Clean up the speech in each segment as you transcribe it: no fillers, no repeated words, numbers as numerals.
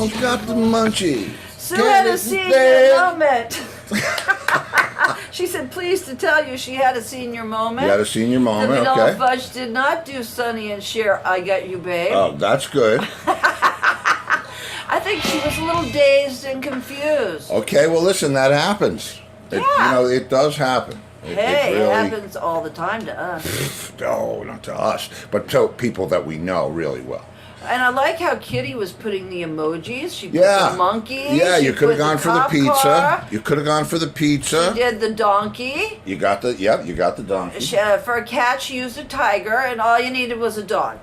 Who's got the munchie? Sue had a senior moment. She said, pleased to tell you she had a senior moment. You had a senior moment, The vanilla okay. fudge did not do Sonny and Cher, I Got You, Babe. Oh, that's good. I think she was a little dazed and confused. Okay, well, listen, that happens. Yeah. It does happen. It really happens all the time to us. No, not to us, but to people that we know really well. And I like how Kitty was putting the emojis. She put Yeah. the monkey. Yeah, she you could have put gone for the cop pizza. car. You could have gone for the pizza. She did the donkey. You got the donkey. For a cat, she used a tiger, and all you needed was a dog.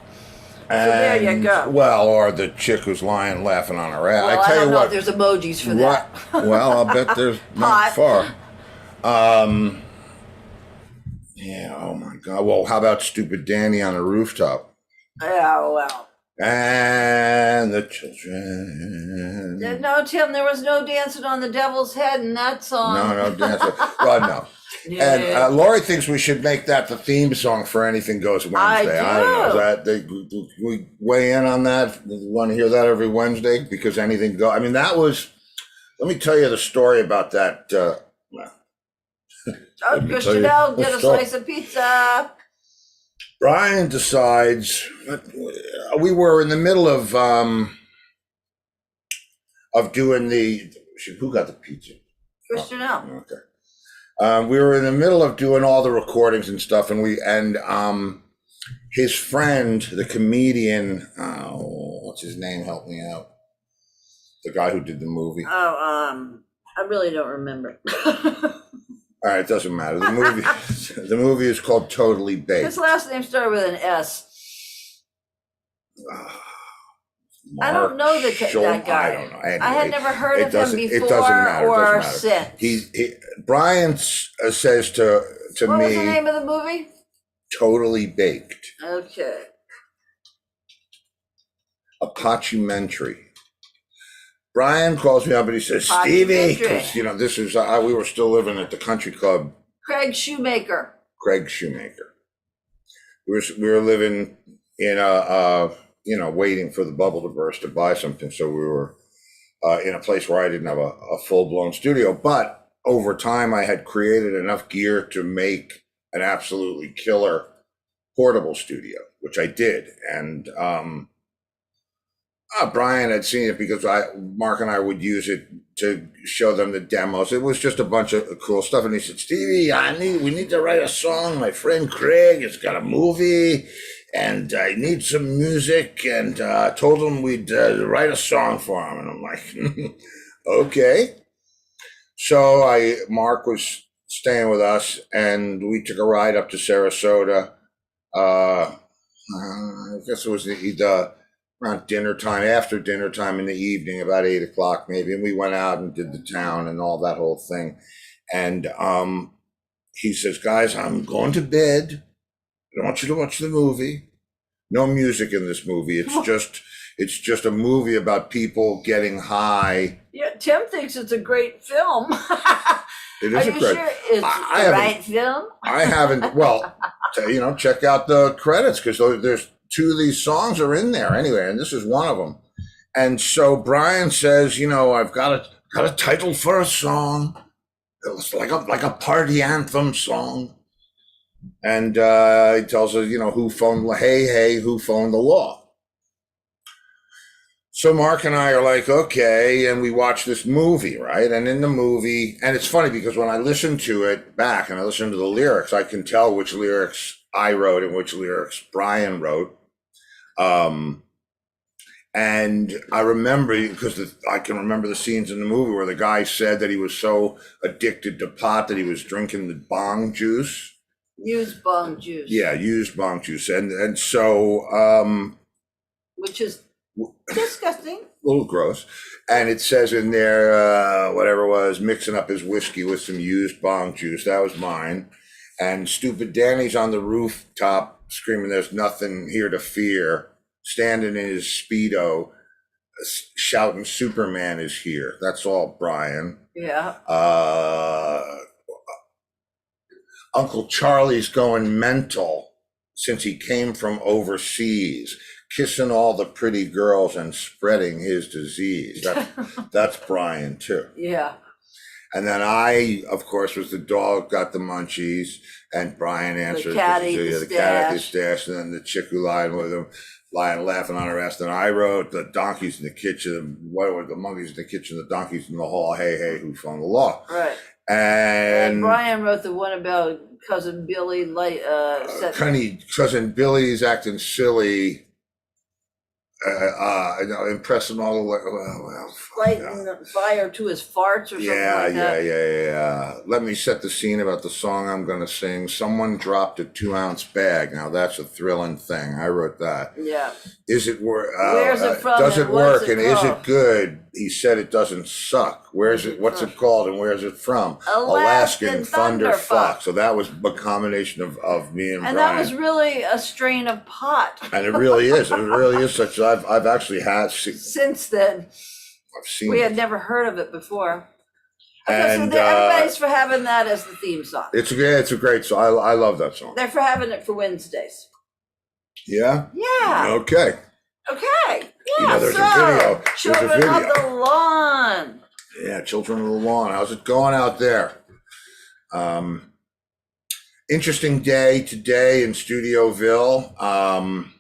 And, so there you go. Well, or the chick who's lying laughing on her ass. Well, I tell don't you know what. if there's emojis for that. Well, I'll bet there's not far. Yeah, oh my God. Well, how about stupid Danny on the rooftop? Yeah, well. And the children. No, Tim, there was no dancing on the devil's head in that song. No dancing. God, no. Yeah. And Laurie thinks we should make that the theme song for Anything Goes Wednesday. I don't know. We weigh in on that? You want to hear that every Wednesday? Because anything goes. I mean, that was. Let me tell you the story about that. Christian, get a slice of pizza. Brian decides. We were in the middle of doing the. Who got the pizza? Christian L. Okay. We were in the middle of doing all the recordings and stuff, and his friend, the comedian, what's his name? Help me out. The guy who did the movie. I really don't remember. All right, it doesn't matter. The movie is called Totally Baked. His last name started with an S. I don't know that guy. I don't know. Anyway, I had never heard of him before it doesn't matter. or since. Brian says to what me. What was the name of the movie? Totally Baked. Okay. Apachementary. Brian calls me up and he says, Stevie, because this is we were still living at the country club. Craig Shoemaker. We were living in waiting for the bubble to burst to buy something. So we were in a place where I didn't have a full-blown studio. But over time, I had created enough gear to make an absolutely killer portable studio, which I did. And Brian had seen it because Mark and I would use it to show them the demos. It was just a bunch of cool stuff. And he said, Stevie, we need to write a song. My friend Craig has got a movie and I need some music. And told him we'd write a song for him. And I'm like, okay. So Mark was staying with us and we took a ride up to Sarasota. I guess it was around dinner time, after dinner time in the evening, about 8 o'clock maybe. And we went out and did the town and all that whole thing. And he says, guys, I'm going to bed. I don't want you to watch the movie. No music in this movie. It's just a movie about people getting high. Yeah, Tim thinks it's a great film. It is Are you sure it's the right film? I haven't. Well, check out the credits because there's 2 of these songs are in there anyway, and this is one of them. And so Brian says, I've got a title for a song. It's like a party anthem song. And he tells us, who phoned the law? So Mark and I are like, okay, and we watch this movie, right? And in the movie, and it's funny because when I listen to it back and I listen to the lyrics, I can tell which lyrics I wrote and which lyrics Brian wrote. And I remember, because I can remember the scenes in the movie where the guy said that he was so addicted to pot that he was drinking the bong juice. Used bong juice. Yeah, used bong juice. And so... which is disgusting. A little gross. And it says in there, whatever it was, mixing up his whiskey with some used bong juice. That was mine. And stupid Danny's on the rooftop screaming, there's nothing here to fear, standing in his Speedo, shouting, Superman is here. That's all Brian. Yeah. Uncle Charlie's going mental since he came from overseas. kissing all the pretty girls and spreading his disease. That's Brian too. Yeah. And then I, of course, was the dog got the munchies, and Brian answered The cat ate the the cat at the stash. stash, and then the chick who lied with him, lying laughing on her ass. Then I wrote the donkeys in the kitchen, what were the monkeys in the kitchen, the donkeys in the hall, hey, hey, who phoned the law? Right. And Brian wrote the one about cousin Billy, cousin Billy's acting silly, impressing all the lighting fire to his farts or something like that. Yeah. Let me set the scene about the song I'm going to sing. Someone dropped a 2-ounce bag. Now that's a thrilling thing. I wrote that. Yeah. Is it work? Where's it from? Does it work? What's it And is called? it good? He said it doesn't suck. Where's it? What's it called? And where's it from? Alaskan Thunderfuck. So that was a combination of me and Brian. And that was really a strain of pot. And it really is. It really is such. I've actually had. Since then, I've seen. we it. had never heard of it before. Okay, And so everybody's for having that as the theme song. it's a great song. I love that song. They're for having it for Wednesdays. Yeah. Yeah. Okay. Okay. Yeah. You know, there's a so, video. There's a Children video. of the Lawn. Yeah, Children of the Lawn. How's it going out there? Interesting day today in Studioville. I'm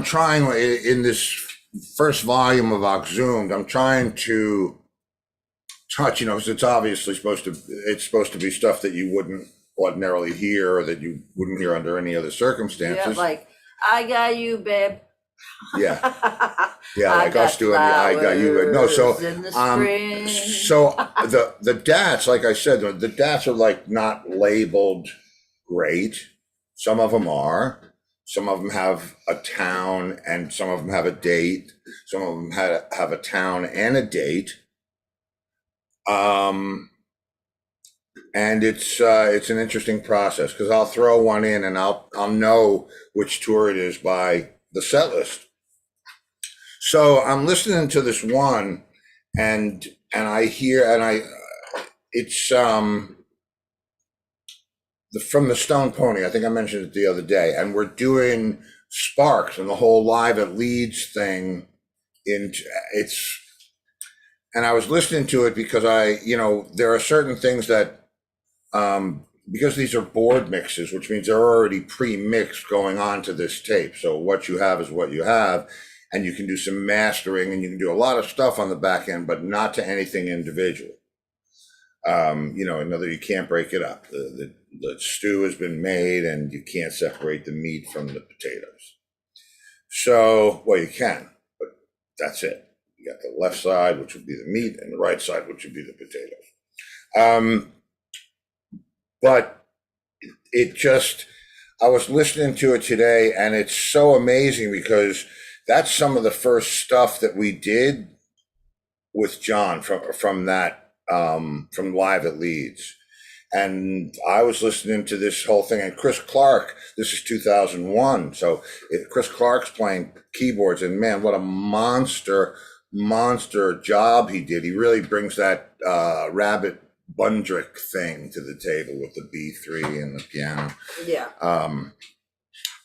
trying in this first volume of Exhumed, I'm trying to touch, because it's obviously supposed to be stuff that you wouldn't ordinarily hear, or that you wouldn't hear under any other circumstances. Yeah, like, I got you, babe. Yeah, like us doing the I got you. No, so in the spring. so the dats, like I said, the dats are like not labeled great. Some of them are. Some of them have a town, and some of them have a date. Some of them have a town and a date. And it's an interesting process, because I'll throw one in and I'll know which tour it is by the set list. So I'm listening to this one, and I hear, it's from the Stone Pony. I think I mentioned it the other day, and we're doing Sparks and the whole Live at Leeds thing. And I was listening to it because there are certain things that, because these are board mixes, which means they're already pre-mixed going on to this tape. So what you have is what you have, and you can do some mastering, and you can do a lot of stuff on the back end, but not to anything individual. Another, you can't break it up. The stew has been made, and you can't separate the meat from the potatoes. So, well, you can, but that's it. You got the left side, which would be the meat, and the right side, which would be the potatoes. But I was listening to it today, and it's so amazing, because that's some of the first stuff that we did with John from that, from Live at Leeds. And I was listening to this whole thing, and Chris Clark, this is 2001. So Chris Clark's playing keyboards, and man, what a monster job he did. He really brings that Rabbit Bundrick thing to the table with the B3 and the piano. Yeah.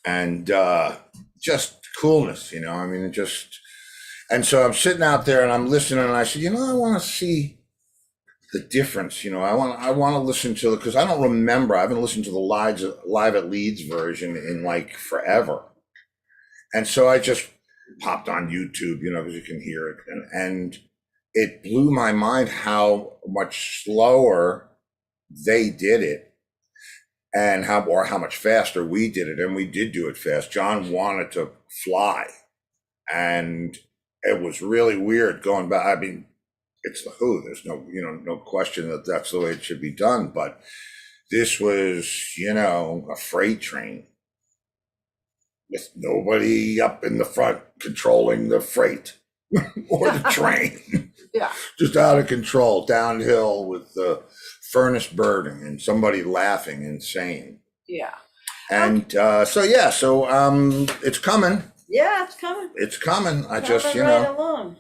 And just coolness, and so I'm sitting out there and I'm listening, and I said, I want to see the difference. I want to listen to it, because I don't remember. I haven't listened to the Live at Leeds version in like forever. And so I just popped on YouTube, because you can hear it, and it blew my mind how much slower they did it, and how much faster we did it. And we did do it fast. John wanted to fly, and it was really weird going back. I mean, it's the Who. There's no question that that's the way it should be done. But this was, a freight train with nobody up in the front controlling the freight or the train. Yeah. Just out of control, downhill with the furnace burning and somebody laughing insane. Yeah. And so it's coming. Yeah, it's coming. It's coming. I Coming just, right along.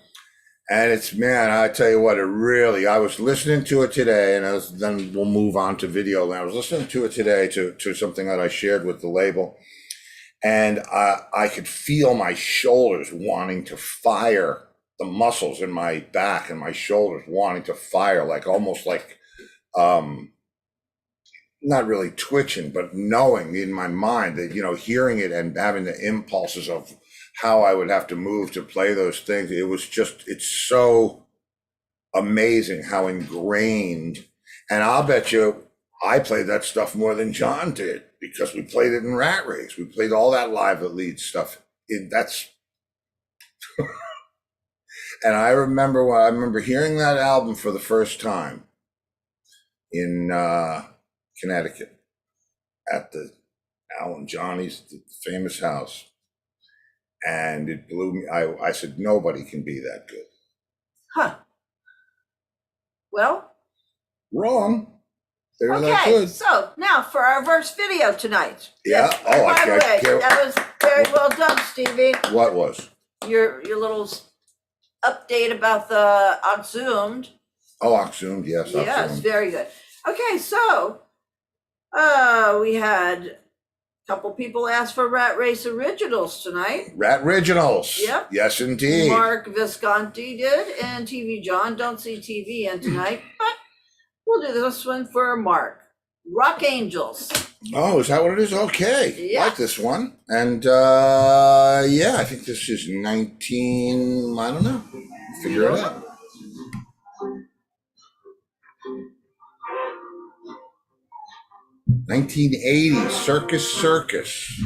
And it's, man, I tell you what, it really, I was listening to it today, and then we'll move on to video. And I was listening to it today to something that I shared with the label. And I could feel my shoulders wanting to fire, the muscles in my back and my shoulders wanting to fire, like almost like, not really twitching, but knowing in my mind that, hearing it and having the impulses of how I would have to move to play those things. It was just, it's so amazing how ingrained. And I'll bet you I played that stuff more than John did, because we played it in Rat Race. We played all that live at Leeds stuff. That's and I remember hearing that album for the first time in Connecticut at the Alan Johnny's, the famous house. And it blew me. I said, nobody can be that good. Huh. Well, wrong. They're that okay, good. so now for our verse video tonight. Yeah. Yes. Oh, by the way, that was very well done, Stevie. What was? Your little update about the Oxzoomed. Oh, Oxzoomed, yes. Yes, Oxzoomed. very good. Okay, so we had a couple people ask for Rat Race Originals tonight. Rat Originals. Yep. Yes, indeed. Mark Visconti did, and TV John. Don't see TV in tonight, but we'll do this one for Mark. Rock Angels. Oh, is that what it is? Okay. Yeah. Like this one. And yeah, I think this is 19, I don't know. Figure it out. $1980, Circus Circus.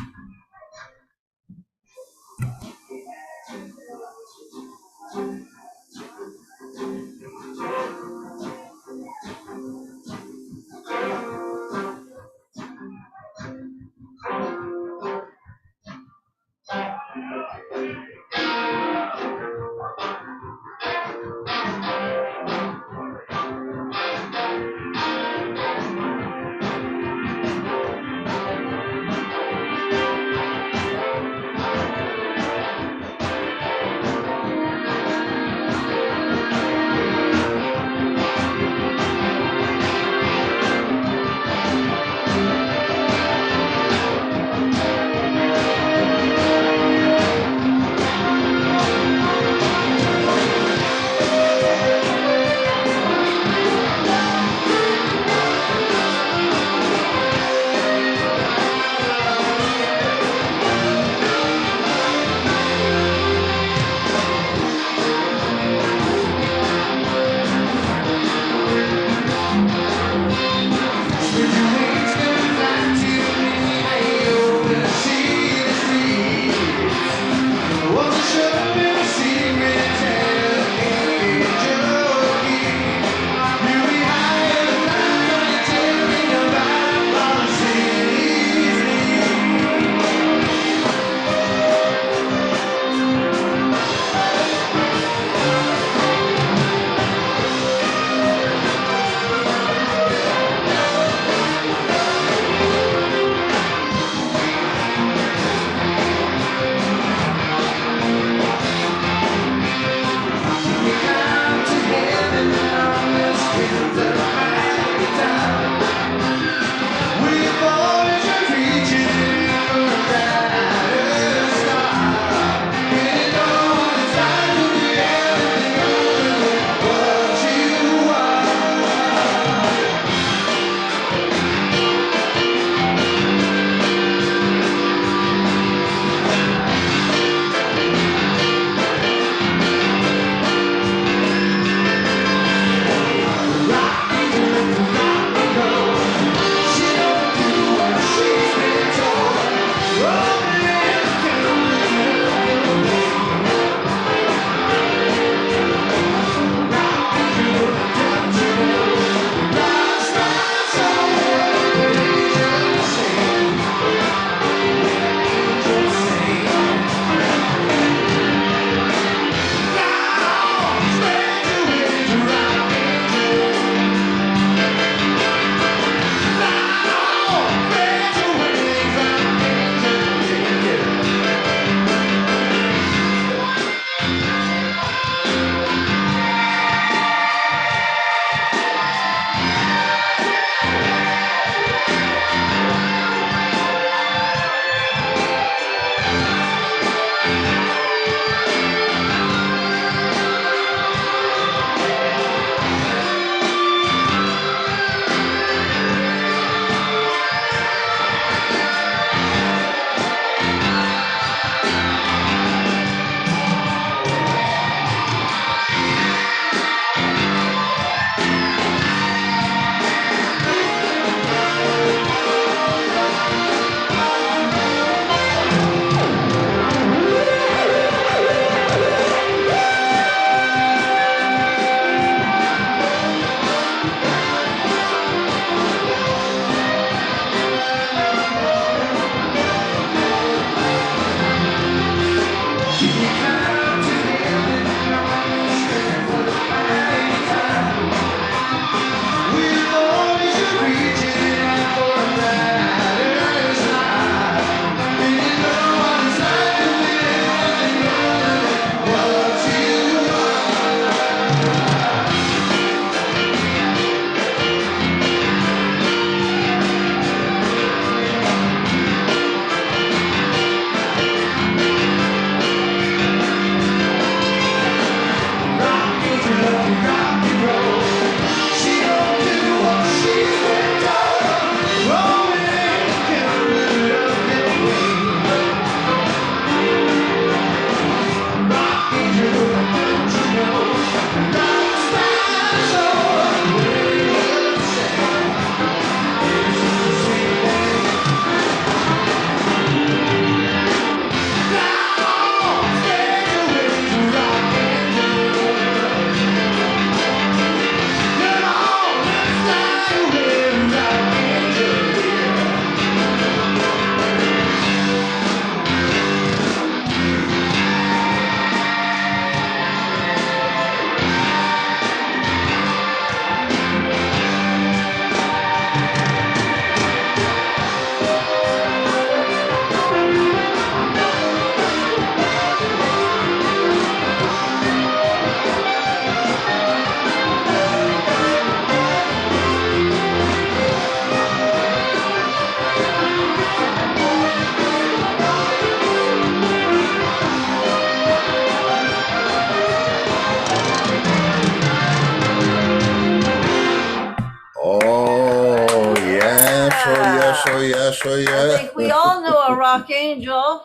for you. I think we all know a rock angel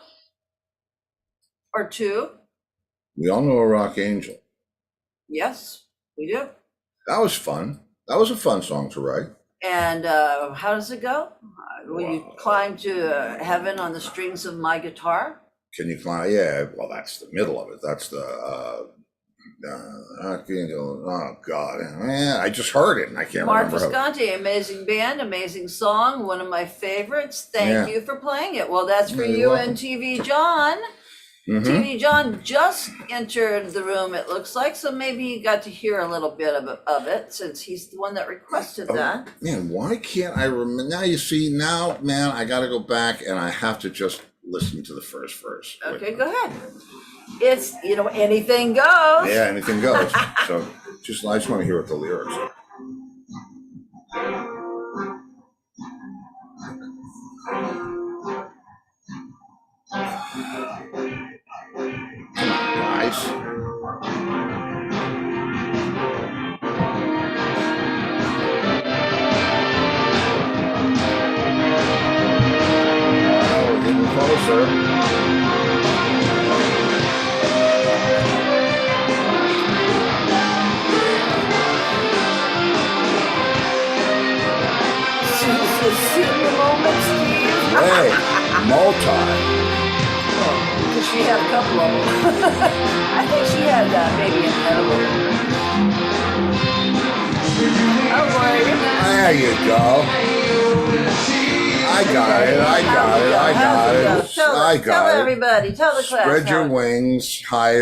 or two. We all know a rock angel. Yes, we do. That was fun. That was a fun song to write. And how does it go? Will you climb to heaven on the strings of my guitar? Can you climb? Yeah, well, that's the middle of it. That's the rock angel. Oh God, man, I just heard it and I can't Mark remember. Visconti, amazing band, amazing song, one of my favorites. Thank you for playing it. Well, that's for you and TV John. TV John just entered the room, it looks like, so maybe you got to hear a little bit of it since he's the one that requested that. Man, why can't I remember? Now you see, now, man, I got to go back and I have to just listen to the first verse. Okay, go ahead. It's, anything goes. Yeah, anything goes. So I just want to hear what the lyrics are. Nice. We're getting closer. Hey, multi. Because she had a couple of them. I think she had maybe an edible. Oh boy. There you go. I got it. Tell everybody. Tell the class. Spread your wings high.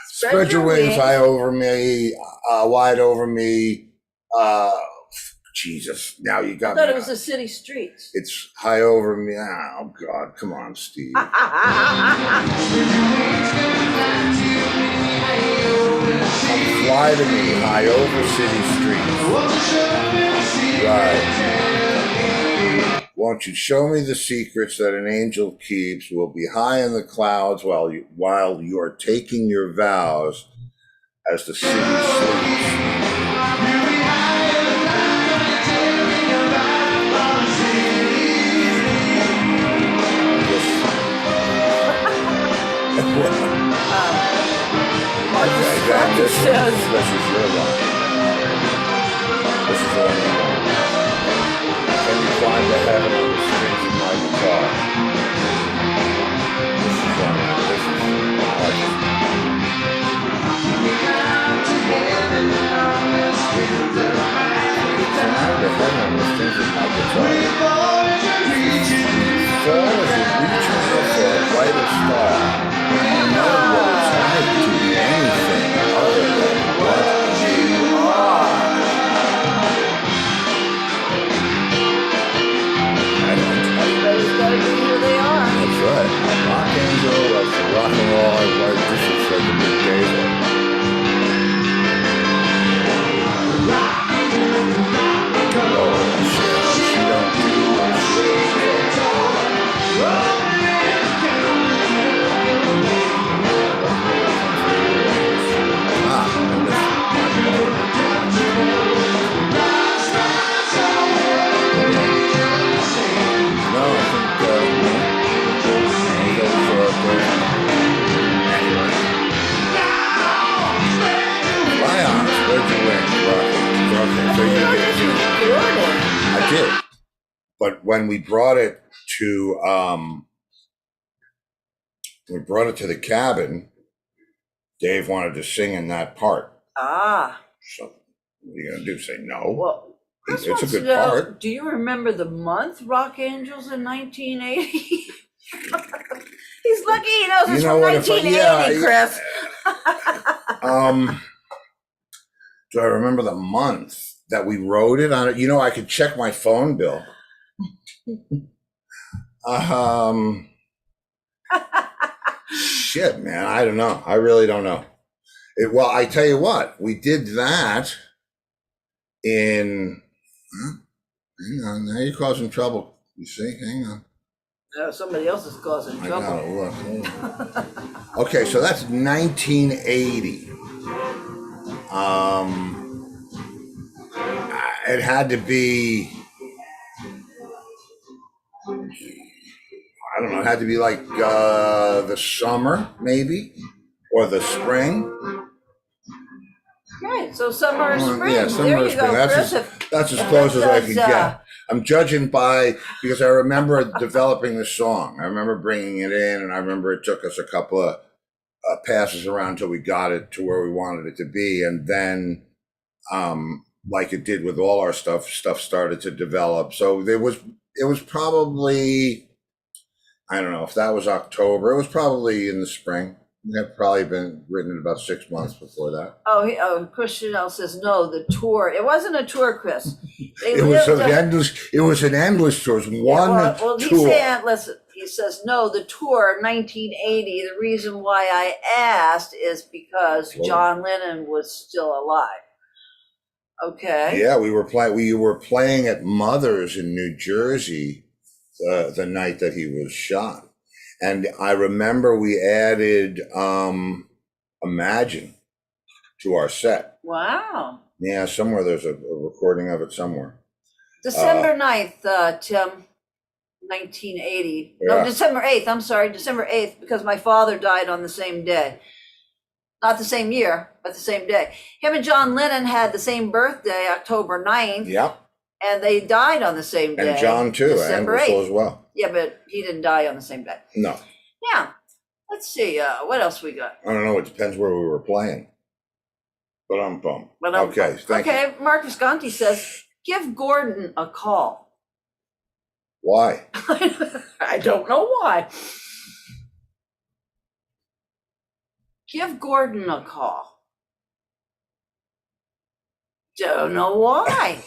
Spread your wings high over me, wide over me. Jesus, now you got me. I thought it was the city streets. It's high over me. Oh God, come on, Steve. Fly to me high over city streets. Right. Won't you show me the secrets that an angel keeps? We'll be high in the clouds while you're taking your vows as the city sleeps. This is your line. This is all you want. Can you climb to heaven on the strings of my guitar? This is all right. This is climb to heaven on the strings of my guitar. Fall as you reach for a brighter star. In other words, life to be anything other than what you are. Everybody's got to be who they are. That's right. Rock angel of the rock and roll. This is like a big day there. Oh, shit. She don't do I did, but when we brought it to the cabin, Dave wanted to sing in that part. So what are you gonna do? Say no? Well, it's a good part. Do you remember the month Rock Angels in 1980? He's lucky he knows it's from 1980, Chris. Do I remember the month that we wrote it on it? I could check my phone bill. Shit, man, I don't know. I really don't know. Well, I tell you what, we did that in. Hang on, now you're causing trouble. You see, hang on. No, somebody else is causing trouble. I gotta look. Okay, so that's 1980. It had to be I don't know, it had to be like the summer, maybe, or the spring. Right, so summer or spring. Yeah, summer or There you spring. go, Chris. That's as if close as I does, could get. I'm judging by, because I remember developing the song. I remember bringing it in, and I remember it took us a couple of passes around until we got it to where we wanted it to be, and then, like it did with all our stuff started to develop. So it was probably, I don't know if that was October. It was probably in the spring. It had probably been written about 6 months before that. Chris Chanel says, no, the tour. It wasn't a tour, Chris. It was an endless tour. It was one well, tour. Listen, he says, no, the tour, 1980. The reason why I asked is because John Lennon was still alive. Okay. Yeah, we were playing at Mother's in New Jersey the night that he was shot. And I remember we added Imagine to our set. Wow. Yeah, somewhere there's a recording of it somewhere. December 9th, Tim, 1980. Yeah. No, December 8th. I'm sorry, December 8th, because my father died on the same day. Not the same year, but the same day. Him and John Lennon had the same birthday, October 9th. Yep. And they died on the same day. And John too, December and 8th. as well. Yeah, but he didn't die on the same day. No. Yeah. Let's see. What else we got? I don't know. It depends where we were playing. But I'm bummed. Okay. Thank you. Mark Visconti says, give Gordon a call. Why? I don't know why. Give Gordon a call. Don't know why.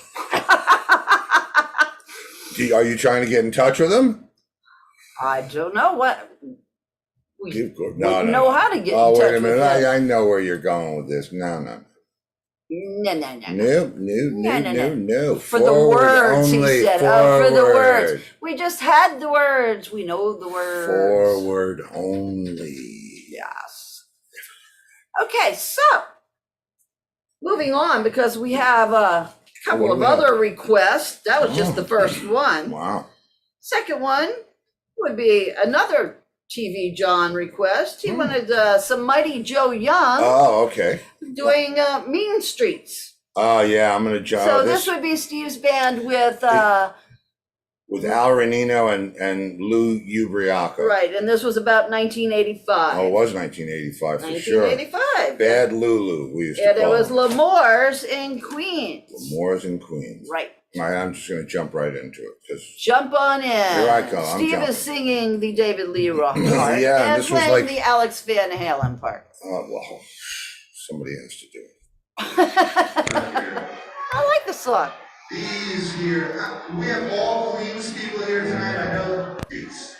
Are you trying to get in touch with him? I don't know what. We know how to get in touch with him. Oh, wait a minute. I know where you're going with this. No. No. For the words, he said. For the words. We just had the words. We know the words. Forward only. Yes. Okay, so moving on, because we have a couple of other requests. That was just the first one. Wow. Second one would be another TV John request. He wanted some Mighty Joe Young. Oh, okay. Doing Mean Streets. Oh, yeah, I'm going to jump. So this would be Steve's band with Al Renino and Lou Ubriaco. Right, and this was about 1985. Oh, it was 1985 for sure. 1985. Bad Lulu, we used to call it was L'Amour's in Queens. L'Amour's in Queens. Right. I'm just going to jump right into it. Jump on in. Here I come. Steve is singing the David Lee Roth part. Yeah, and this was playing like the Alex Van Halen part. Oh, well, somebody has to do it. I like the song. He's here. We have all Queens people here tonight. I know. Peace.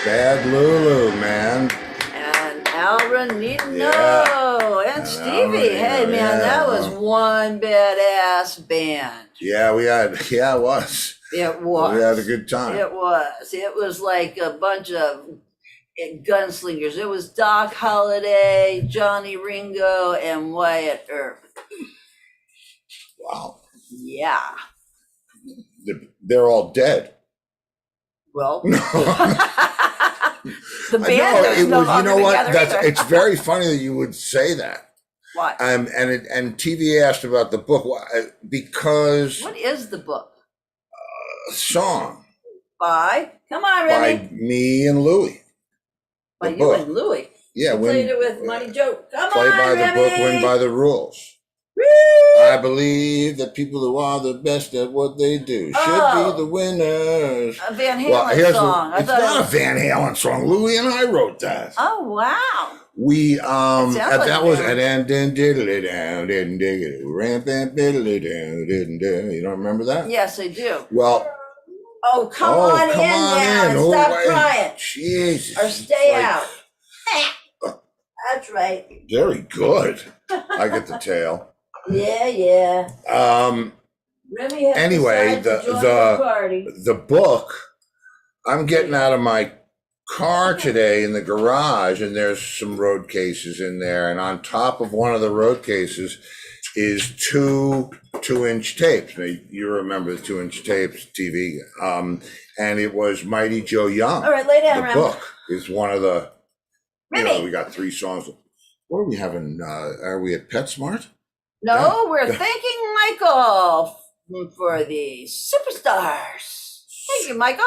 Bad Lulu, man. And Alranino Yeah. and Stevie. Hey, man, yeah. that was one badass band. Yeah, it was. It was. We had a good time. It was. It was like a bunch of gunslingers. It was Doc Holliday, Johnny Ringo, and Wyatt Earp. Wow. Yeah. They're all dead. Well, No. the band is no longer together either. It's very funny that you would say that. Why? And TV asked about the book because What is the book? a song By? Come on, Remy. by me and Louie. By the you book. and Louie. Yeah, You played it with Money Joe. Come play on, by Remy. the book, win by the rules. Woo! I believe that people who are the best at what they do should be the winners. A Van Halen song. It's not a Van Halen song. Louie and I wrote that. Oh, wow. We that was Van. at and then diddly down, didn't dig it, ramp and diddly down, didn't do. You don't remember that? Yes, I do. Well, Oh, come on in now and Oh, stop wait. crying. Jesus. Or stay Like, out. That's right. Very good. I get the tail. Yeah. Remy has Anyway, decided to join the party. the book, I'm getting out of my car today in the garage, and there's some road cases in there, and on top of one of the road cases is two 2-inch tapes. Now, you remember the 2-inch tapes, TV, and it was Mighty Joe Young. All right, lay down, The Remy. book is one of the, Remy. we got 3 songs. What are we having? Are we at PetSmart? No, we're thanking Michael for the superstars. Thank you, Michael.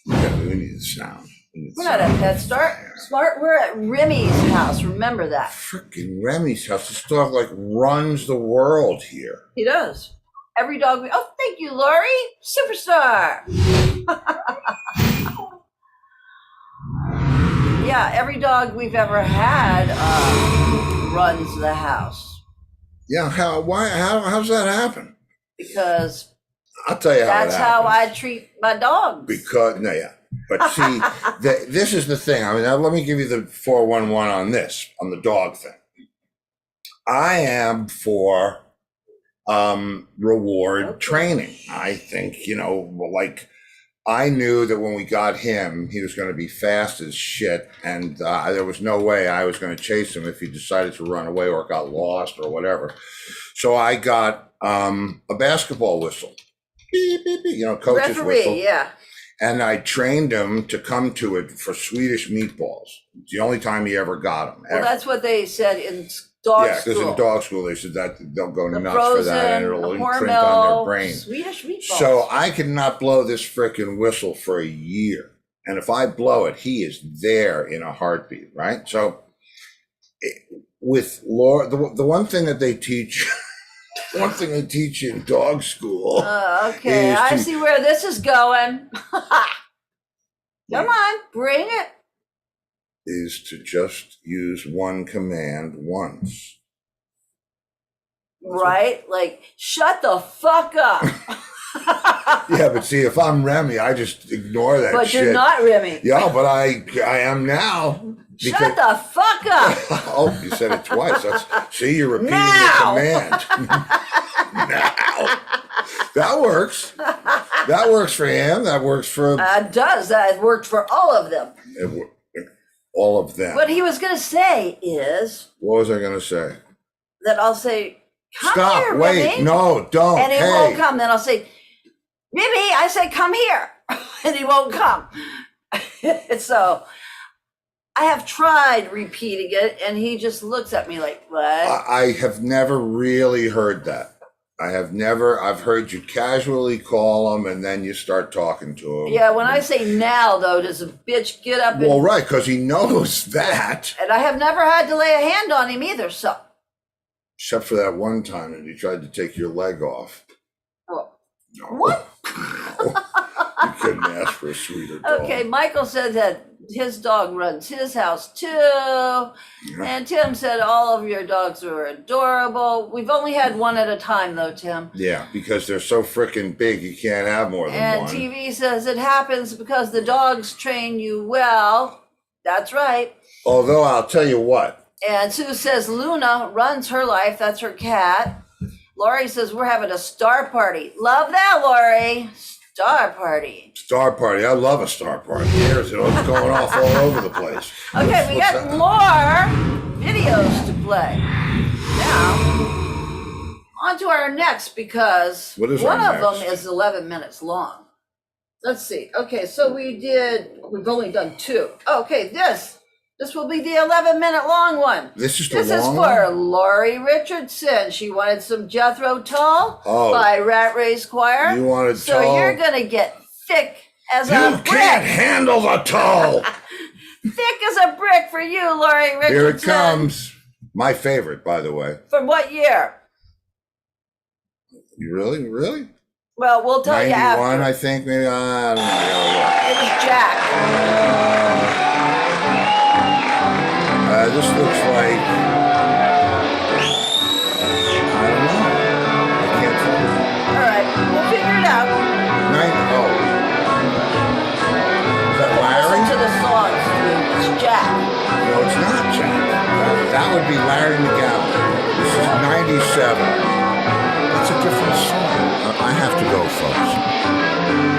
Yeah, we need the sound. We're not at PetSmart. We're at Remy's house. Remember that. Freaking Remy's house. This dog like runs the world here. He does. Every dog. Oh, thank you, Laurie. Superstar. Yeah, every dog we've ever had runs the house. Yeah, how's that happen? Because I'll tell you how that's how I treat my dogs. But see, this is the thing. I mean, now let me give you the 411 on this, on the dog thing. I am for reward training. I think, like I knew that when we got him, he was going to be fast as shit, and there was no way I was going to chase him if he decided to run away or got lost or whatever. So I got a basketball whistle, beep, beep, beep, coach's Referee, whistle. yeah. And I trained him to come to it for Swedish meatballs. It's the only time he ever got them. Well, that's what they said in dog Yeah, because school. in dog school they said that they'll go The nuts frozen, for that, and it'll the imprint on their Hormel, brain. Swedish meatballs. So I could not blow this frickin' whistle for a year. And if I blow it, he is there in a heartbeat, right? So with Laura, the one thing that they teach, one thing they teach in dog school. Okay, I see where this is going. Come on, bring it. Is to just use one command once. Right? Like, shut the fuck up. Yeah, but see, if I'm Remy, I just ignore that But shit. you're not Remy. Yeah, but I am now. Shut the fuck up. Oh, you said it twice. See, you're repeating Now. the command. Now. That works. That works for him. That works for It does. That worked for all of them. all of them. What he was going to say is What was I going to say? that I'll say, come Stop. here, Wait. Remy. No, don't. And he Hey. won't come. Then I'll say, Remy, I say, come here. And he won't come. So I have tried repeating it, and he just looks at me like, what? I have never really heard that. I've heard you casually call him and then you start talking to him. Yeah, when I say now, though, does a bitch get up and... Well, right, because he knows that. And I have never had to lay a hand on him either, so... Except for that one time that he tried to take your leg off. Well, No. what? You couldn't ask for a sweeter dog. Okay, Michael said that his dog runs his house too. And Tim said all of your dogs are adorable. We've only had one at a time though, Tim. Yeah, because they're so freaking big, you can't have more than And one. TV says it happens because the dogs train you well. That's right. Although I'll tell you what. And Sue says Luna runs her life. That's her cat. Laurie says we're having a star party. Love that, Laurie. Star party. Star party. I love a star party. Here's it. It's going off all over the place. Okay, we What's got that? more videos to play. Now, on to our next, because What is one our of them next? is 11 minutes long. Let's see. Okay, so we've only done 2. Okay, this will be the 11-minute long one. This is the This is long for one? Laurie Richardson. She wanted some Jethro Tull Oh. by Rat Race Choir. You wanted So Tull? you're gonna get thick as You a brick. can't handle the toll. Thick as a brick for you, Laurie Richardson. Here it comes. My favorite, by the way. From what year? You really? Well, we'll tell you 91, after. I think. Maybe. I don't know. It was Jack. This looks like. I don't know. I can't tell you. All right, we'll figure it out. Oh. Is that Larry? Listen to the songs. It's Jack. No, it's not Jack. That would be Larry McGowan. This is 97. That's a different song. I have to go, folks.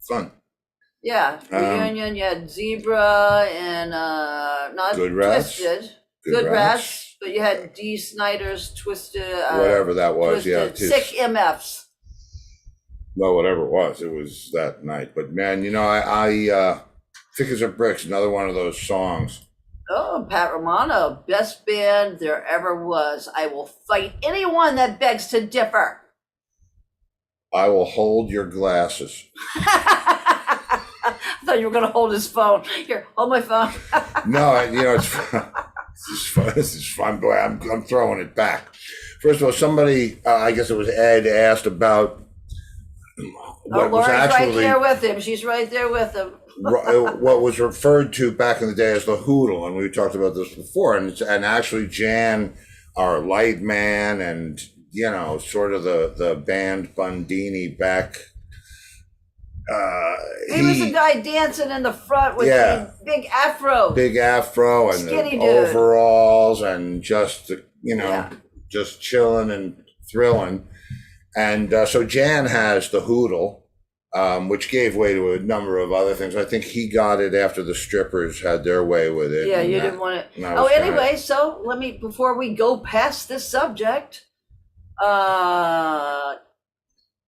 Fun. Yeah, reunion. You had Zebra and not Good Rats. Twisted. Good Rats. But you had D. Snyder's Twisted. Whatever that was, Twisted. yeah. Sick MFs. Well, whatever it was that night. But man, you know, I Thick as a Brick's another one of those songs. Oh, Pat Romano, best band there ever was. I will fight anyone that begs to differ. I will hold your glasses. I thought you were going to hold his phone. Here, hold my phone. No, you know, it's fun. This is fun. Boy, I'm throwing it back. First of all, somebody, I guess it was Ed, asked about what was Laurie's actually right there with him. She's right there with him. what was referred to back in the day as the hoodle, and we talked about this before. And actually, Jan, our light man, and you know, sort of the band Bundini back. He was the guy dancing in the front with the big afro. Big afro and skinny the dude. overalls and just, you know, just chilling and thrilling. And so Jan has the hoodle, which gave way to a number of other things. I think he got it after the strippers had their way with it. Yeah, you didn't want it. Oh, anyway, so let me, before we go past this subject,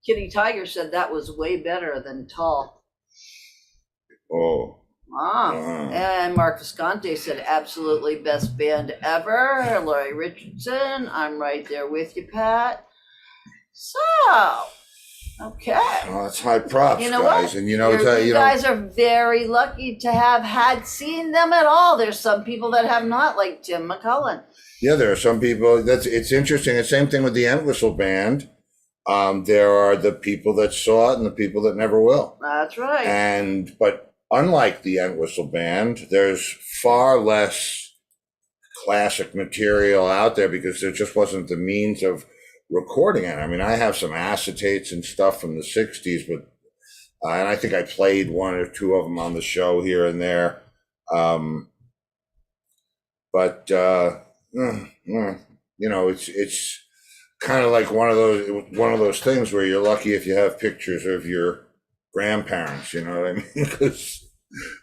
Kitty Tiger said that was way better than Tall. Oh. And Mark Visconti said absolutely best band ever. Laurie Richardson, I'm right there with you, Pat. So, okay. Well, that's high props, you know guys. What? And you know, you guys are very lucky to have had seen them at all. There's some people that have not, like Tim McCullen. Yeah, there are some people. It's interesting. The same thing with the Entwistle Band. There are the people that saw it and the people that never will. That's right. But unlike the Entwistle Band, there's far less classic material out there because there just wasn't the means of recording it. I mean, I have some acetates and stuff from the 60s, but and I think I played one or two of them on the show here and there. But you know, it's kind of like one of those things where you're lucky if you have pictures of your grandparents, you know what I mean? Because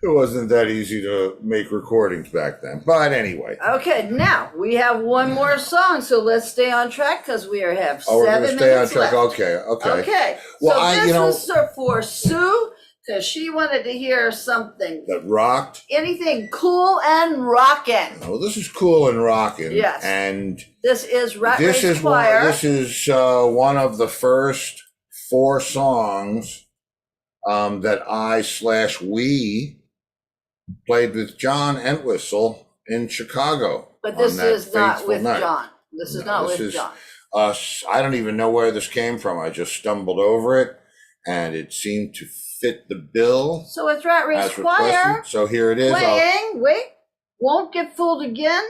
it wasn't that easy to make recordings back then. But anyway. Okay, now we have one more song, so let's stay on track because we have 7 we're gonna stay on track. left. Okay. Well, so this is for Sue because she wanted to hear something that rocked. Anything cool and rockin'. Oh, this is cool and rockin'. Yes. And this is Rat Race Choir. This is one of the first 4 songs that we played with John Entwistle in Chicago. But this is not with John. This is not with John. I don't even know where this came from. I just stumbled over it, and it seemed to fit the bill. So it's Rat Race Choir. So here it is. Playing, Won't Get Fooled Again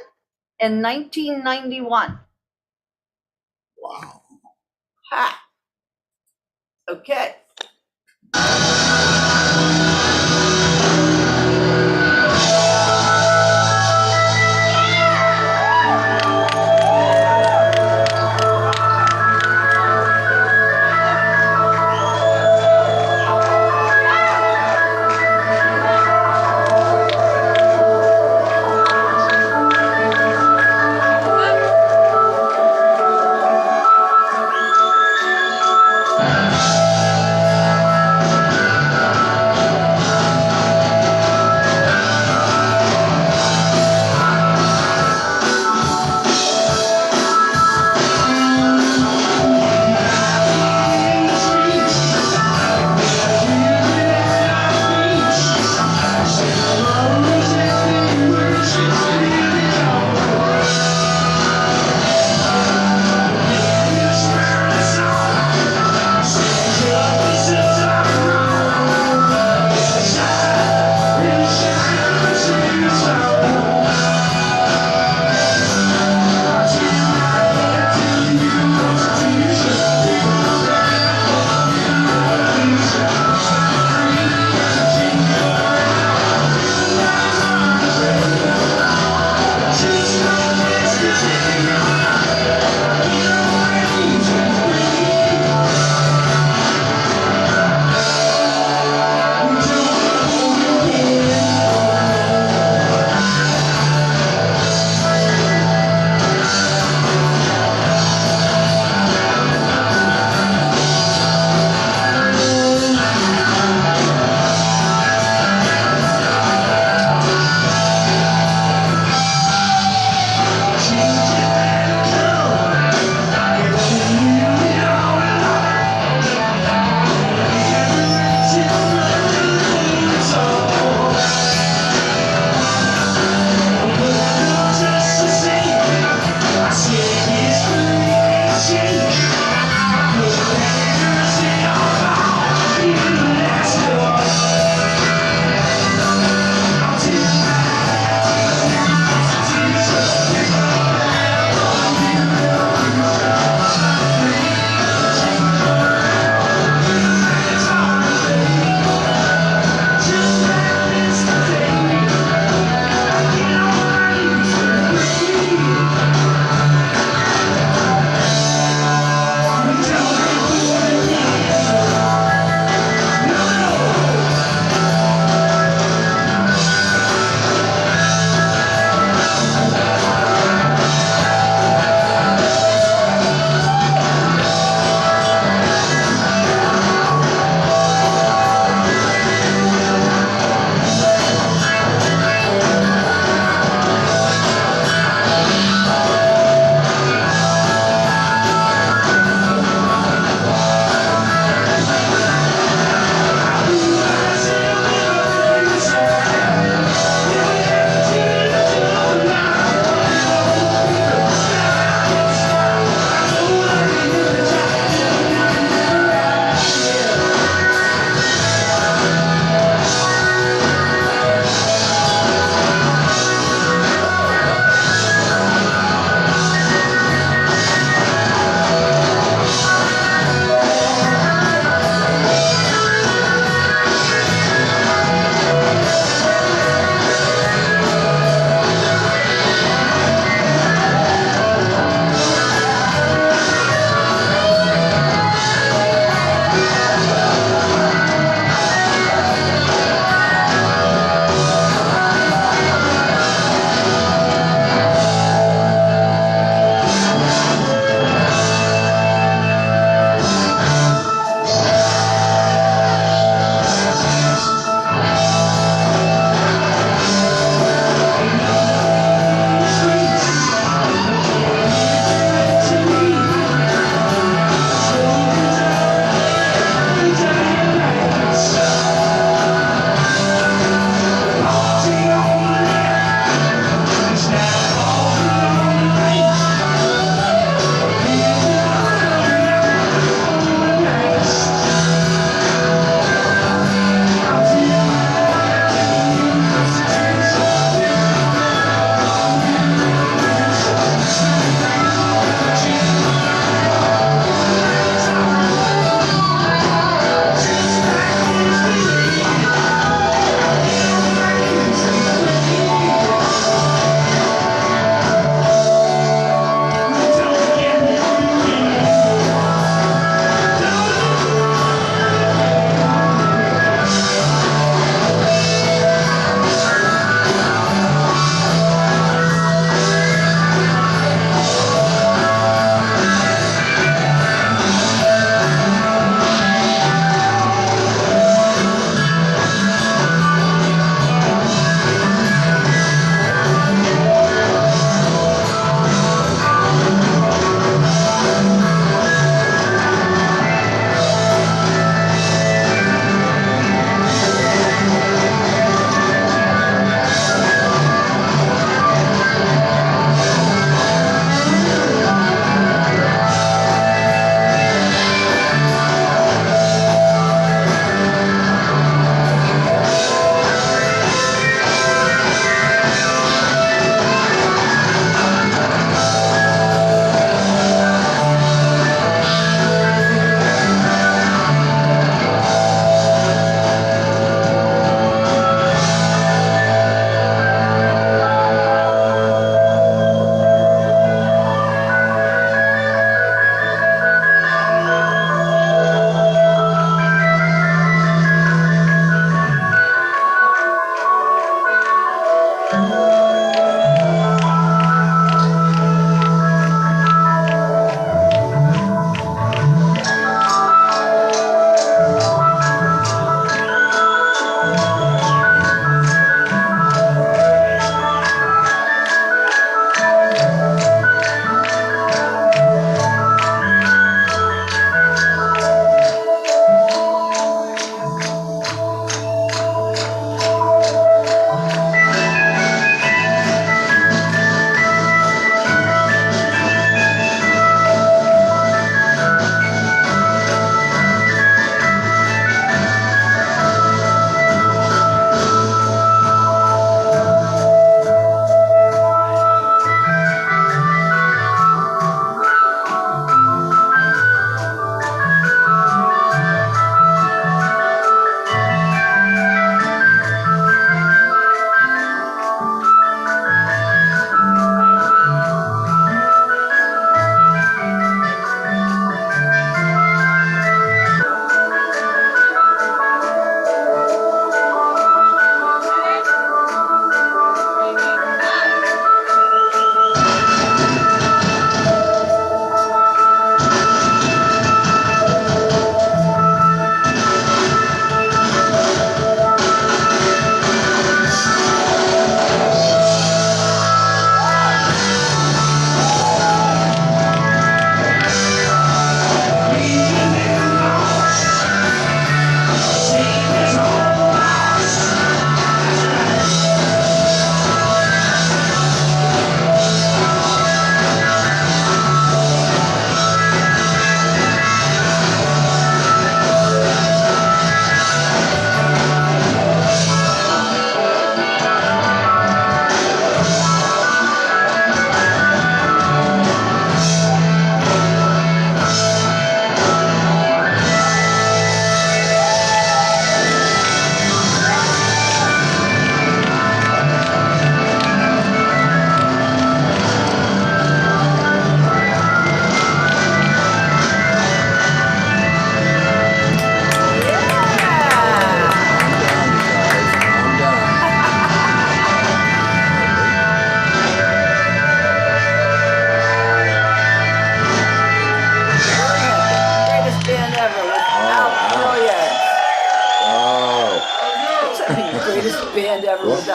in 1991. Wow. Ha. Okay.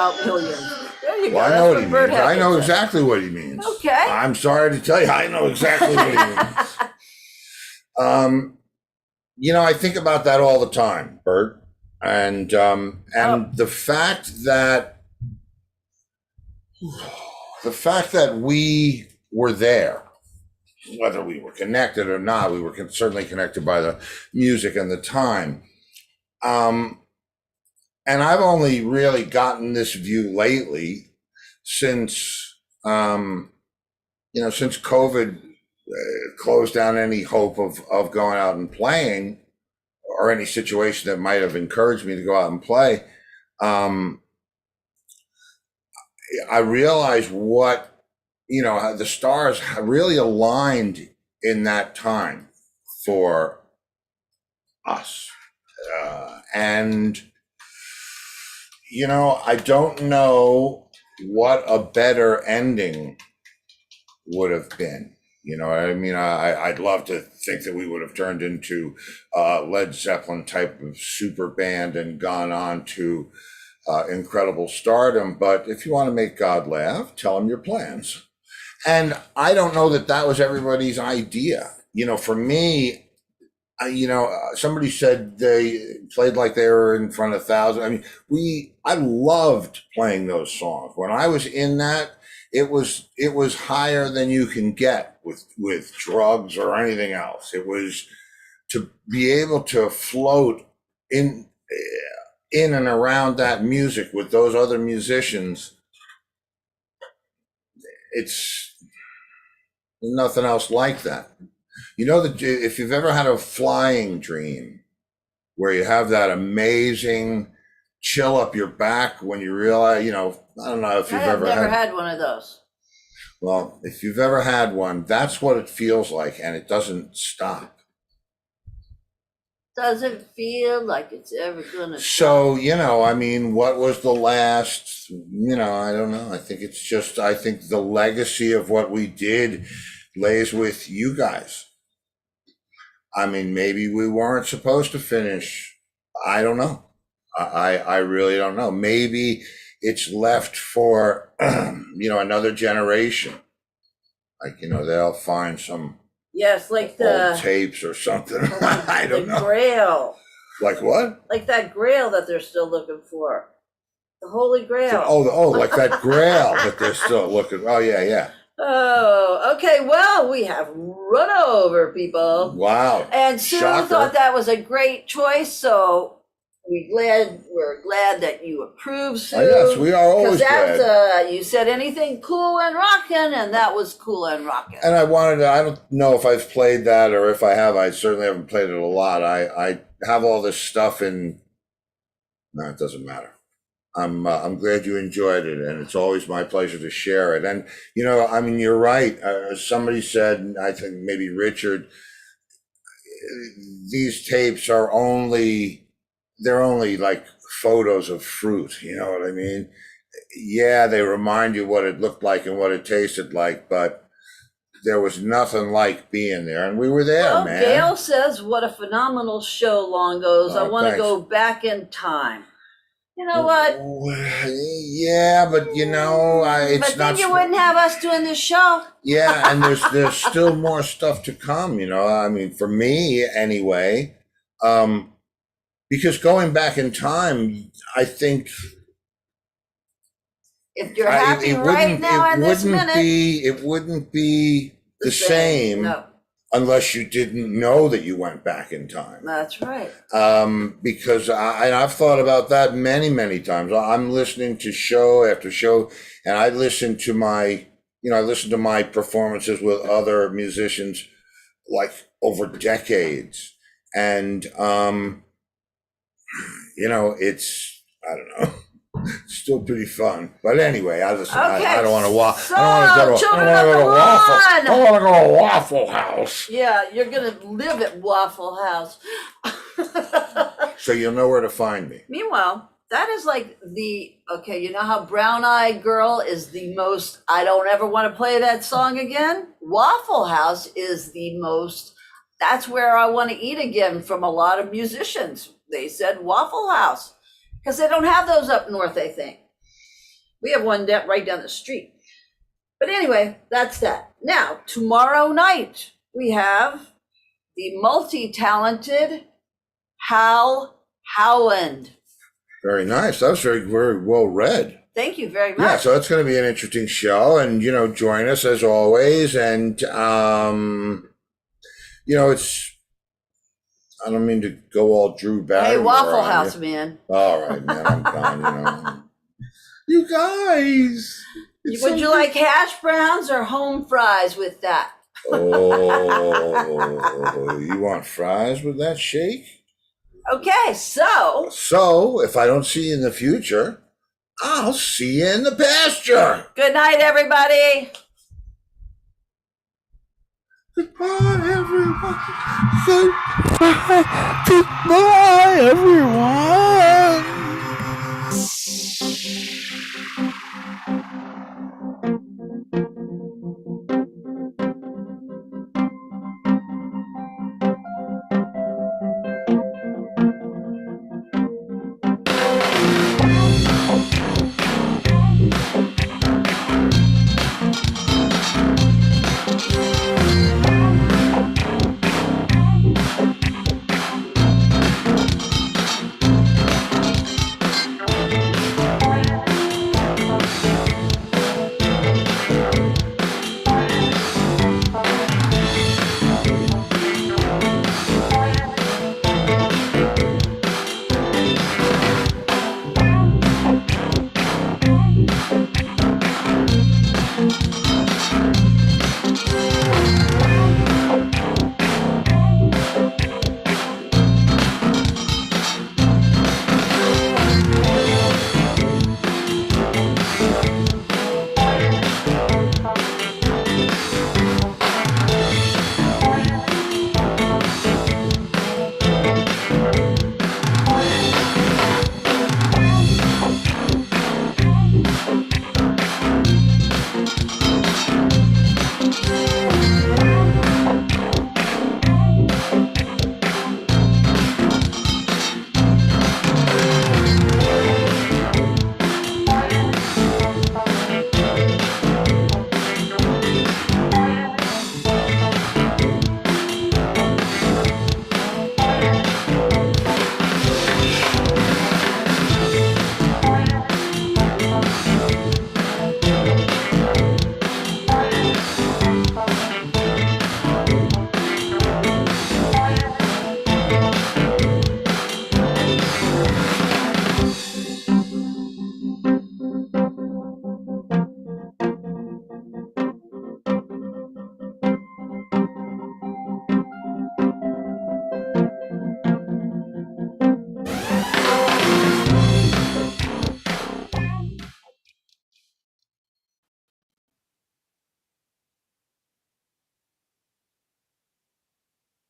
about millions. There you go. Well, I That's know what he Bert means. I know Heckel said. exactly what he means. Okay. I'm sorry to tell you, I know exactly what he means. I think about that all the time, Bert, and the fact that we were there, whether we were connected or not, we were certainly connected by the music and the time. And I've only really gotten this view lately since COVID closed down any hope of going out and playing, or any situation that might have encouraged me to go out and play. I realized what, the stars really aligned in that time for us. And I don't know what a better ending would have been. You know what I mean? I'd love to think that we would have turned into Led Zeppelin type of super band and gone on to incredible stardom. But if you want to make God laugh, tell him your plans. And I don't know that was everybody's idea. For me, somebody said they played like they were in front of thousands. I mean, I loved playing those songs. When I was in that, it was higher than you can get with drugs or anything else. It was to be able to float in and around that music with those other musicians. It's nothing else like that. That if you've ever had a flying dream where you have that amazing chill up your back when you realize, I don't know if you've I've ever never had one of those. Well, if you've ever had one, that's what it feels like, and it doesn't stop. Doesn't feel like it's ever gonna So, what was the last, I don't know. I think the legacy of what we did lays with you guys. I mean, maybe we weren't supposed to finish. I don't know. I really don't know. Maybe it's left for, another generation. Like, they'll find some like old tapes or something. I don't know. The Grail. Like what? Like that Grail that they're still looking for. The Holy Grail. Like that Grail that they're still looking. Oh, yeah. Oh, okay. Well, we have run over, people. Wow. And Sue thought that was a great choice, so we're glad that you approve, Sue. Yes, we are always glad. You said anything cool and rockin', and that was cool and rockin'. And I don't know if I've played that, or if I have, I certainly haven't played it a lot. I have all this stuff in, no, it doesn't matter. I'm glad you enjoyed it, and it's always my pleasure to share it. And, you're right. Somebody said, I think maybe Richard, these tapes they're only like photos of fruit. You know what I mean? Yeah, they remind you what it looked like and what it tasted like, but there was nothing like being there, and we were there, man. Gail says, what a phenomenal show, Longos. I want to thanks. go back in time. You know what? Yeah, but it's but then not. You wouldn't have us doing this show. Yeah, and there's still more stuff to come. For me anyway, because going back in time, I think if you're happy right now in this minute, it wouldn't be the same. No. Unless you didn't know that you went back in time. That's right. Because I've thought about that many, many times. I'm listening to show after show, and I listen to my performances with other musicians like over decades. And, it's, I don't know. Still pretty fun, but anyway, I don't want to walk. I don't want to go to Waffle House. Yeah, you're gonna live at Waffle House. So you'll know where to find me. Meanwhile, that is like how Brown Eyed Girl is the most, I don't ever want to play that song again. Waffle House is the most, that's where I want to eat again from a lot of musicians. They said Waffle House. Because they don't have those up north, I think. We have one right down the street. But anyway, that's that. Now, tomorrow night, we have the multi-talented Hal Howland. Very nice. That was very, very well read. Thank you very much. Yeah, so it's going to be an interesting show, and join us as always. And it's, I don't mean to go all Drew Barrymore. Hey, Waffle House, man. All right, man, I'm done. You guys. Would you like hash browns or home fries with that? Oh, you want fries with that shake? Okay, so if I don't see you in the future, I'll see you in the pasture. Good night, everybody. Goodbye, everyone. Goodbye, everyone.